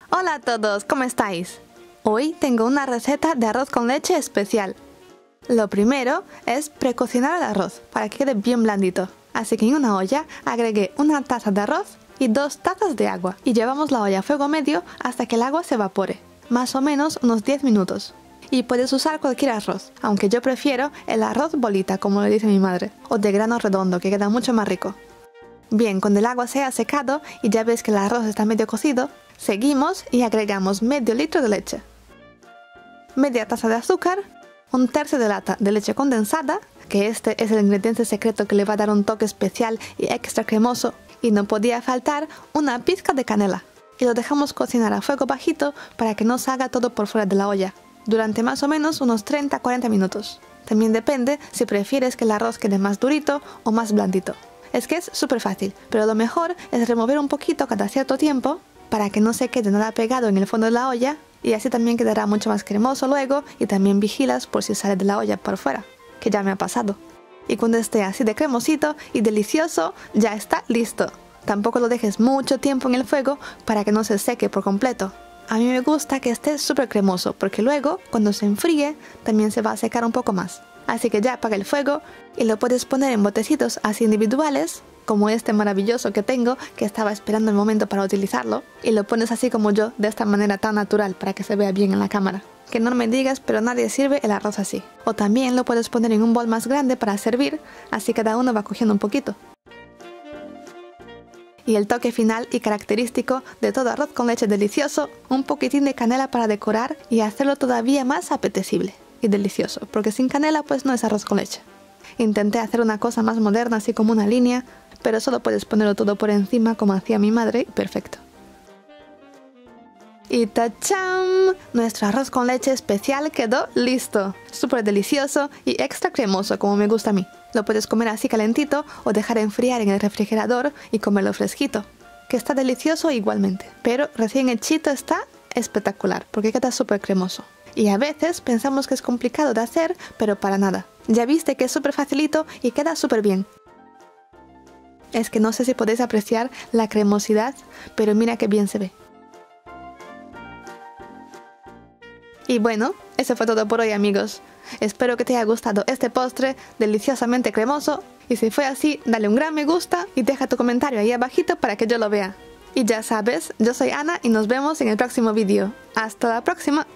Hola a todos, ¿cómo estáis? Hoy tengo una receta de arroz con leche especial. Lo primero es precocinar el arroz para que quede bien blandito. Así que en una olla agregué una taza de arroz y 2 tazas de agua y llevamos la olla a fuego medio hasta que el agua se evapore, más o menos unos 10 minutos. Y puedes usar cualquier arroz, aunque yo prefiero el arroz bolita, como le dice mi madre, o de grano redondo, que queda mucho más rico. Bien, cuando el agua se ha secado y ya ves que el arroz está medio cocido, seguimos y agregamos medio litro de leche, media taza de azúcar, 1/3 de lata de leche condensada, que este es el ingrediente secreto que le va a dar un toque especial y extra cremoso, y no podía faltar una pizca de canela. Y lo dejamos cocinar a fuego bajito para que no salga todo por fuera de la olla, durante más o menos unos 30-40 minutos. También depende si prefieres que el arroz quede más durito o más blandito. Es que es súper fácil, pero lo mejor es remover un poquito cada cierto tiempo para que no se quede nada pegado en el fondo de la olla, y así también quedará mucho más cremoso luego, y también vigilas por si sale de la olla por fuera, que ya me ha pasado. Y cuando esté así de cremosito y delicioso, ya está listo. Tampoco lo dejes mucho tiempo en el fuego para que no se seque por completo. A mí me gusta que esté súper cremoso, porque luego, cuando se enfríe, también se va a secar un poco más. Así que ya apaga el fuego y lo puedes poner en botecitos así individuales, como este maravilloso que tengo, que estaba esperando el momento para utilizarlo, y lo pones así como yo, de esta manera tan natural para que se vea bien en la cámara. Que no me digas, pero nadie sirve el arroz así. O también lo puedes poner en un bol más grande para servir, así cada uno va cogiendo un poquito. Y el toque final y característico de todo arroz con leche delicioso, un poquitín de canela para decorar y hacerlo todavía más apetecible y delicioso, porque sin canela pues no es arroz con leche. Intenté hacer una cosa más moderna, así como una línea, pero solo puedes ponerlo todo por encima como hacía mi madre y perfecto. Y ¡tachán! Nuestro arroz con leche especial quedó listo. Súper delicioso y extra cremoso, como me gusta a mí. Lo puedes comer así calentito o dejar enfriar en el refrigerador y comerlo fresquito, que está delicioso igualmente. Pero recién hechito está espectacular, porque queda súper cremoso. Y a veces pensamos que es complicado de hacer, pero para nada. Ya viste que es súper facilito y queda súper bien. Es que no sé si podéis apreciar la cremosidad, pero mira qué bien se ve. Y bueno, eso fue todo por hoy, amigos. Espero que te haya gustado este postre deliciosamente cremoso. Y si fue así, dale un gran me gusta y deja tu comentario ahí abajito para que yo lo vea. Y ya sabes, yo soy Ana y nos vemos en el próximo vídeo. ¡Hasta la próxima!